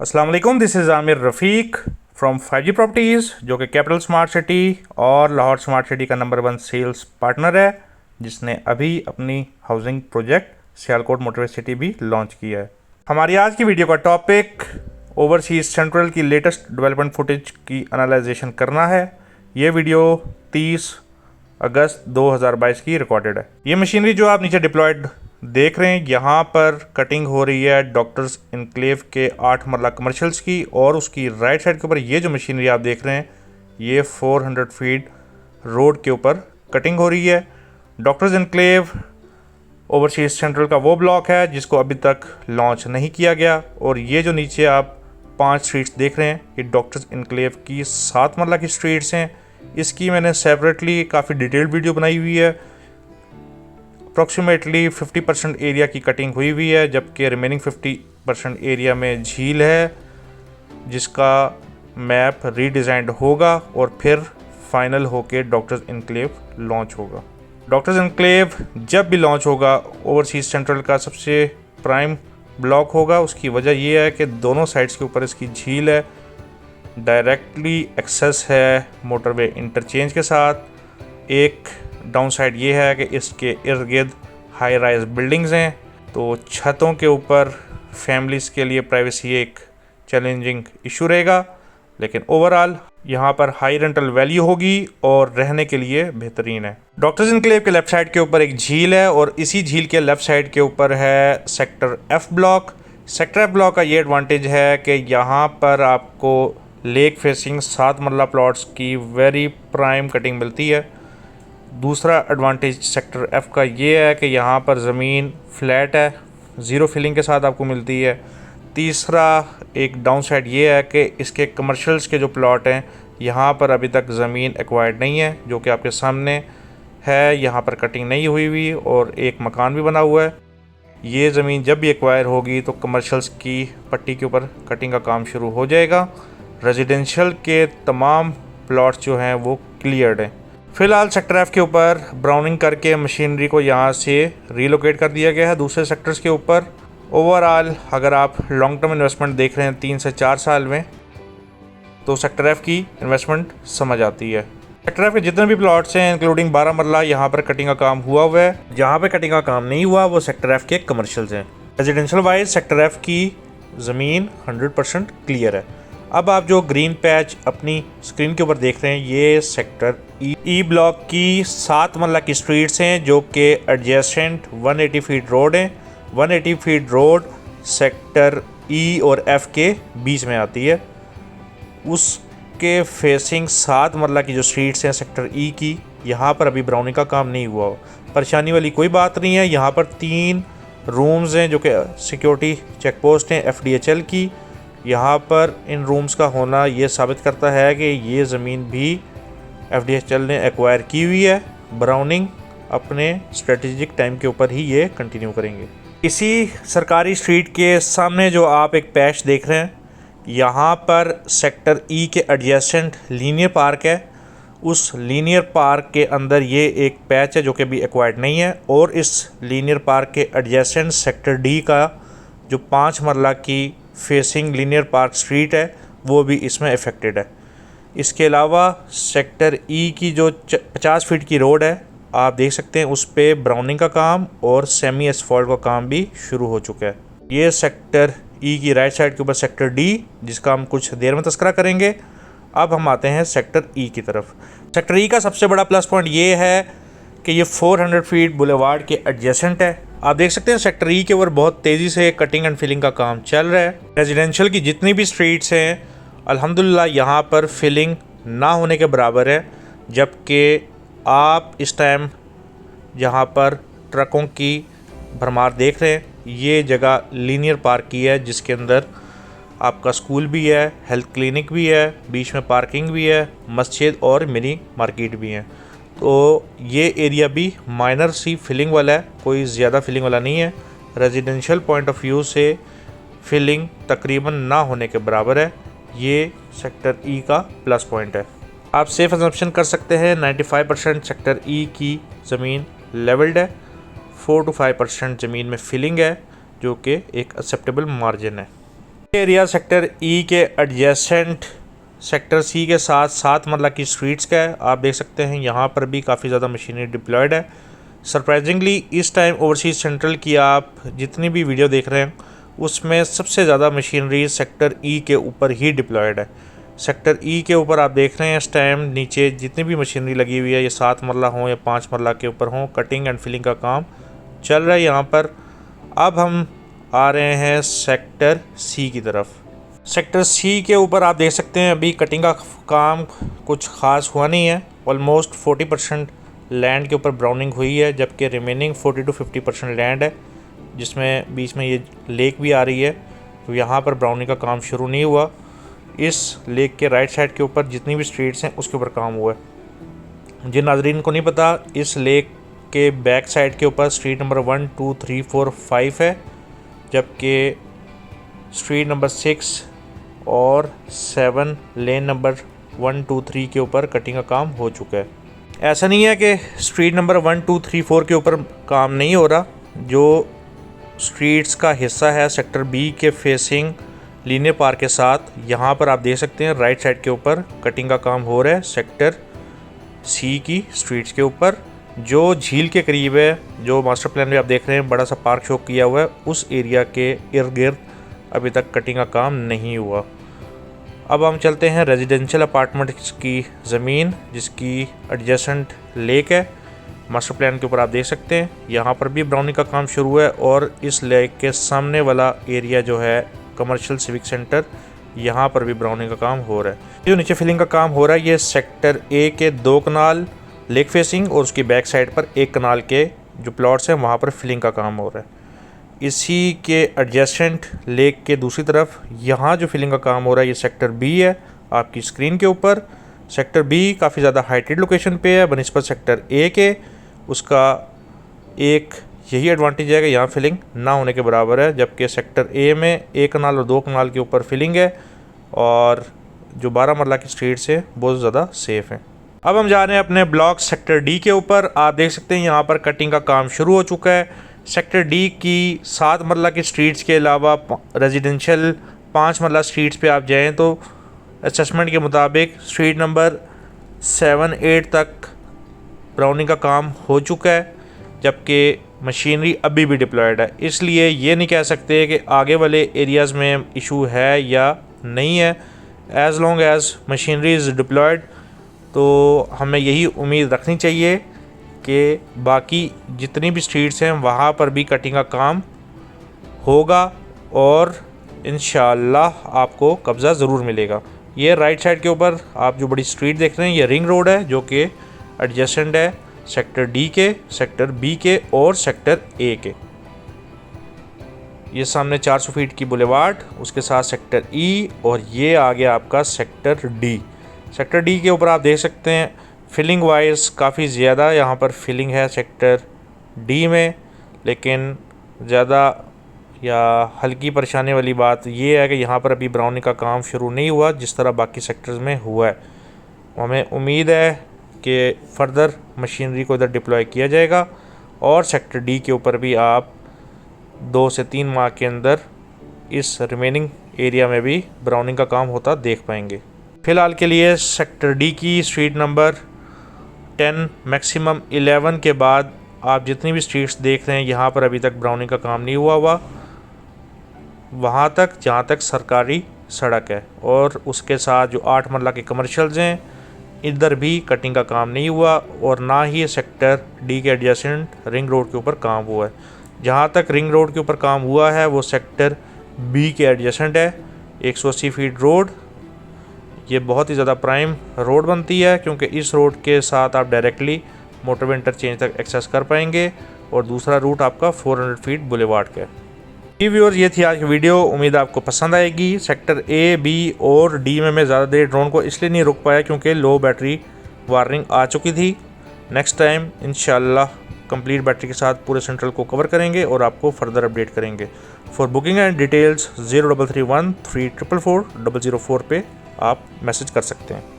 अस्सलाम वालेकुम, this is Aamir Rafiq from 5G properties, जो कि कैपिटल स्मार्ट सिटी और लाहौर स्मार्ट सिटी का नंबर 1 सेल्स पार्टनर है, जिसने अभी अपनी housing project Sialkot motorway city भी लॉन्च किया है। हमारी आज की वीडियो का टॉपिक ओवरसीज सेंट्रल की लेटेस्ट डेवलपमेंट फुटेज की एनालाइजेशन करना है। ये वीडियो 30 अगस्त 2022 की रिकॉर्डेड है। ये मशीनरी जो आप नीचे डिप्लॉयड देख रहे हैं, यहाँ पर कटिंग हो रही है डॉक्टर्स इनक्लेव के 8 मरला कमर्शियल्स की, और उसकी राइट साइड के ऊपर ये जो मशीनरी आप देख रहे हैं, ये 400 फीट रोड के ऊपर कटिंग हो रही है। डॉक्टर्स इनक्लेव ओवरसीज सेंट्रल का वो ब्लॉक है जिसको अभी तक लॉन्च नहीं किया गया, और ये जो नीचे आप 5 स्ट्रीट्स देख रहे हैं, ये डॉक्टर्स इनक्लेव की 7 मरला की स्ट्रीट्स हैं। इसकी मैंने सेपरेटली काफ़ी डिटेल्ड वीडियो बनाई हुई है। अप्रॉक्सीमेटली 50% एरिया की कटिंग हुई है, जबकि रिमेनिंग 50% एरिया में झील है, जिसका मैप रीडिज़ाइंड होगा और फिर फाइनल होके डॉक्टर्स इनक्लेव लॉन्च होगा। डॉक्टर्स इनक्लेव जब भी लॉन्च होगा, ओवरसीज सेंट्रल का सबसे प्राइम ब्लॉक होगा। उसकी वजह यह है कि दोनों साइड्स के ऊपर इसकी झील है, डायरेक्टली एक्सेस है मोटरवे इंटरचेंज के साथ। एक डाउन साइड ये है कि इसके इर्द गिर्द हाई राइज बिल्डिंग्स हैं, तो छतों के ऊपर फैमिलीज़ के लिए प्राइवेसी एक चैलेंजिंग इशू रहेगा, लेकिन ओवरऑल यहाँ पर हाई रेंटल वैल्यू होगी और रहने के लिए बेहतरीन है। डॉक्टर्स इनक्लेव के लेफ़्ट साइड के ऊपर एक झील है, और इसी झील के लेफ़्ट साइड के ऊपर है sector F block. Sector F block का ये एडवांटेज है कि यहाँ पर आपको लेक फेसिंग 7 मरला प्लॉट्स की वेरी प्राइम कटिंग मिलती है। दूसरा एडवांटेज सेक्टर एफ का ये है कि यहाँ पर ज़मीन फ्लैट है, ज़ीरो फिलिंग के साथ आपको मिलती है। तीसरा एक डाउन साइड ये है कि इसके कमर्शियल्स के जो प्लॉट हैं, यहाँ पर अभी तक ज़मीन एक्वायर्ड नहीं है, जो कि आपके सामने है। यहाँ पर कटिंग नहीं हुई हुई और एक मकान भी बना हुआ है। ये ज़मीन जब भी एक्वायर होगी तो कमर्शियल्स की पट्टी के ऊपर कटिंग का काम शुरू हो जाएगा। रेजिडेंशियल के तमाम प्लॉट्स जो हैं वो क्लियर्ड हैं। फ़िलहाल सेक्टर एफ के ऊपर ब्राउनिंग करके मशीनरी को यहाँ से रीलोकेट कर दिया गया है दूसरे सेक्टर्स के ऊपर। ओवरऑल अगर आप लॉन्ग टर्म इन्वेस्टमेंट देख रहे हैं 3 से 4 साल में, तो सेक्टर एफ की इन्वेस्टमेंट समझ आती है। सेक्टर एफ के जितने भी प्लॉट्स हैं इंक्लूडिंग 12 मरला, यहाँ पर कटिंग का काम हुआ है। जहाँ पे कटिंग का काम नहीं हुआ वो सेक्टर एफ के कमर्शियल्स हैं। रेजिडेंशियल वाइज सेक्टर एफ की ज़मीन 100% क्लियर है। अब आप जो ग्रीन पैच अपनी स्क्रीन के ऊपर देख रहे हैं, ये सेक्टर ई ब्लॉक की 7 मरला की स्ट्रीट्स हैं, जो कि एडजेसेंट 180 फीट रोड हैं। 180 फीट रोड सेक्टर ई और एफ के बीच में आती है। उसके फेसिंग 7 मरला की जो स्ट्रीट्स हैं सेक्टर ई की, यहाँ पर अभी ब्राउनिंग का काम नहीं हुआ। परेशानी वाली कोई बात नहीं है। यहाँ पर 3 रूम्स हैं जो कि सिक्योरिटी चेक पोस्ट हैं FDHL की। यहाँ पर इन रूम्स का होना ये साबित करता है कि ये ज़मीन भी FDHL ने एक्वायर की हुई है। ब्राउनिंग अपने स्ट्रेटेजिक टाइम के ऊपर ही ये कंटिन्यू करेंगे। इसी सरकारी स्ट्रीट के सामने जो आप एक पैच देख रहे हैं, यहाँ पर सेक्टर ई के एडजेसेंट लीनियर पार्क है। उस लीनियर पार्क के अंदर ये एक पैच है जो कि अभी एक्वायर्ड नहीं है, और इस लीनियर पार्क के एडजेसेंट सेक्टर डी का जो 5 मरला की फेसिंग लीनियर पार्क स्ट्रीट है, वो भी इसमें अफेक्टेड है। इसके अलावा सेक्टर ई की जो 50 फीट की रोड है, आप देख सकते हैं उस पे ब्राउनिंग का काम और सेमी एसफॉल्ट का काम भी शुरू हो चुका है। ये सेक्टर ई की राइट साइड के ऊपर सेक्टर डी, जिसका हम कुछ देर में तस्करा करेंगे। अब हम आते हैं सेक्टर ई की तरफ। सेक्टर ई का सबसे बड़ा प्लस पॉइंट ये है कि ये 400 फीट बुलेवार्ड के एडजेसेंट है। आप देख सकते हैं सेक्टर ई के ऊपर बहुत तेज़ी से कटिंग एंड फिलिंग का काम चल रहा है। रेजिडेंशियल की जितनी भी स्ट्रीट्स हैं, अल्हम्दुलिल्लाह यहाँ पर फिलिंग ना होने के बराबर है, जबकि आप इस टाइम जहाँ पर ट्रकों की भरमार देख रहे हैं, ये जगह लीनियर पार्क की है, जिसके अंदर आपका स्कूल भी है, हेल्थ क्लिनिक भी है, बीच में पार्किंग भी है, मस्जिद और मिनी मार्केट भी है। तो ये एरिया भी माइनर सी फिलिंग वाला है, कोई ज़्यादा फिलिंग वाला नहीं है। रेजिडेंशियल पॉइंट ऑफ व्यू से फिलिंग तकरीबन ना होने के बराबर है। ये सेक्टर ई का प्लस पॉइंट है। आप सेफ असम्पशन कर सकते हैं 95% सेक्टर ई की ज़मीन लेवल्ड है, 4 to 5% ज़मीन में फिलिंग है, जो कि एक एक्सेप्टेबल मार्जिन है। एरिया सेक्टर ई के एडजेसेंट सेक्टर सी के साथ 7 मरला की स्ट्रीट्स का है। आप देख सकते हैं यहाँ पर भी काफ़ी ज़्यादा मशीनरी डिप्लॉयड है। सरप्राइजिंगली इस टाइम ओवरसीज़ सेंट्रल की आप जितनी भी वीडियो देख रहे हैं उसमें सबसे ज़्यादा मशीनरी सेक्टर ई के ऊपर ही डिप्लॉयड है। सेक्टर ई के ऊपर आप देख रहे हैं इस टाइम नीचे जितनी भी मशीनरी लगी हुई है, ये 7 मरला हों या 5 मरला के ऊपर हों, कटिंग एंड फिलिंग का काम चल रहा है यहाँ पर। अब हम आ रहे हैं सेक्टर सी की तरफ। सेक्टर सी के ऊपर आप देख सकते हैं अभी कटिंग का काम कुछ ख़ास हुआ नहीं है। ऑलमोस्ट 40% लैंड के ऊपर ब्राउनिंग हुई है, जबकि रिमेनिंग 40 to 50% लैंड है, जिसमें बीच में ये लेक भी आ रही है। तो यहाँ पर ब्राउनिंग का काम शुरू नहीं हुआ। इस लेक के राइट साइड के ऊपर जितनी भी स्ट्रीट्स हैं उसके ऊपर काम हुआ है। जिन नाजरीन को नहीं पता, इस लेक के बैक साइड के ऊपर स्ट्रीट नंबर 1, 2, 3, 4, 5 है, जबकि स्ट्रीट नंबर 6 और 7 लेन नंबर 1, 2, 3 के ऊपर कटिंग का काम हो चुका है। ऐसा नहीं है कि स्ट्रीट नंबर 1, 2, 3, 4 के ऊपर काम नहीं हो रहा। जो स्ट्रीट्स का हिस्सा है सेक्टर बी के फेसिंग लीनियर पार्क के साथ, यहाँ पर आप देख सकते हैं राइट साइड के ऊपर कटिंग का काम हो रहा है। सेक्टर सी की स्ट्रीट्स के ऊपर जो झील के करीब है, जो मास्टर प्लान में आप देख रहे हैं बड़ा सा पार्क शो किया हुआ है, उस एरिया के इर्द गिर्द अभी तक कटिंग का काम नहीं हुआ। अब हम चलते हैं रेजिडेंशियल अपार्टमेंट्स की ज़मीन जिसकी एडजेसेंट लेक है। मास्टर प्लान के ऊपर आप देख सकते हैं यहाँ पर भी ब्राउनिंग का काम शुरू है, और इस लेक के सामने वाला एरिया जो है कमर्शियल सिविक सेंटर, यहाँ पर भी ब्राउनिंग का काम हो रहा है। जो नीचे फिलिंग का काम हो रहा है ये सेक्टर ए के 2 कनाल लेक फेसिंग और उसकी बैक साइड पर 1 कनाल के जो प्लॉट्स हैं वहाँ पर फिलिंग का काम हो रहा है। इसी के एडजेसेंट लेक के दूसरी तरफ यहाँ जो फिलिंग का काम हो रहा है ये सेक्टर बी है आपकी स्क्रीन के ऊपर। सेक्टर बी काफ़ी ज़्यादा हाइटेड लोकेशन पे है बनिस्बत सेक्टर ए के। उसका एक यही एडवांटेज है कि यहाँ फिलिंग ना होने के बराबर है, जबकि सेक्टर ए में 1 कनाल और 2 कनाल के ऊपर फिलिंग है, और जो 12 मरला की स्ट्रीट्स है बहुत ज़्यादा सेफ़ हैं। अब हम जा रहे हैं अपने ब्लॉक सेक्टर डी के ऊपर। आप देख सकते हैं यहाँ पर कटिंग का काम शुरू हो चुका है। सेक्टर डी की 7 मरला की स्ट्रीट्स के अलावा रेजिडेंशियल 5 मरला स्ट्रीट्स पे आप जाएं तो असेसमेंट के मुताबिक स्ट्रीट नंबर 7, 8 तक ब्राउनिंग का काम हो चुका है, जबकि मशीनरी अभी भी डिप्लॉयड है। इसलिए ये नहीं कह सकते कि आगे वाले एरियाज़ में इशू है या नहीं है। As long as machinery is deployed तो हमें यही उम्मीद रखनी चाहिए कि बाकी जितनी भी स्ट्रीट्स हैं वहाँ पर भी कटिंग का काम होगा और इंशाअल्लाह आपको कब्ज़ा ज़रूर मिलेगा। ये राइट साइड के ऊपर आप जो बड़ी स्ट्रीट देख रहे हैं ये रिंग रोड है, जो कि एडजेसेंट है सेक्टर डी के, सेक्टर बी के और सेक्टर ए के। ये सामने 400 फीट की बुलेवार्ड, उसके साथ सेक्टर ई, और ये आ गया आपका सेक्टर डी। सेक्टर डी के ऊपर आप देख सकते हैं फिलिंग वाइज काफ़ी ज़्यादा यहाँ पर फिलिंग है सेक्टर डी में, लेकिन ज़्यादा या हल्की परेशानी वाली बात ये है कि यहाँ पर अभी ब्राउनिंग का काम शुरू नहीं हुआ जिस तरह बाकी सेक्टर्स में हुआ है। हमें उम्मीद है कि फ़र्दर मशीनरी को इधर डिप्लॉय किया जाएगा और सेक्टर डी के ऊपर भी आप 2 से 3 माह के अंदर इस रिमेनिंग एरिया में भी ब्राउनिंग का काम होता देख पाएंगे। फ़िलहाल के लिए सेक्टर डी की स्ट्रीट नंबर 10 मैक्सिमम 11 के बाद आप जितनी भी स्ट्रीट्स देख रहे हैं यहाँ पर अभी तक ब्राउनिंग का काम नहीं हुआ वहाँ तक जहाँ तक सरकारी सड़क है, और उसके साथ जो 8 मरला के कमर्शियल्स हैं इधर भी कटिंग का काम नहीं हुआ, और ना ही सेक्टर डी के एडजेसेंट रिंग रोड के ऊपर काम हुआ है। जहाँ तक रिंग रोड के ऊपर काम हुआ है वो सेक्टर बी के एडजेसेंट है 180 फीट रोड। ये बहुत ही ज़्यादा प्राइम रोड बनती है क्योंकि इस रोड के साथ आप डायरेक्टली मोटरवे इंटरचेंज तक एक्सेस कर पाएंगे, और दूसरा रूट आपका 400 फीट बुलेवार्ड का है। व्यूअर्स, ये थी आज की वीडियो, उम्मीद आपको पसंद आएगी। सेक्टर ए, बी और डी में मैं ज़्यादा देर ड्रोन को इसलिए नहीं रुक पाया क्योंकि लो बैटरी वार्निंग आ चुकी थी। नेक्स्ट टाइम इंशाल्लाह कंप्लीट बैटरी के साथ पूरे सेंट्रल को कवर करेंगे और आपको फर्दर अपडेट करेंगे। फॉर बुकिंग एंड डिटेल्स 0331 344 004 पे आप मैसेज कर सकते हैं।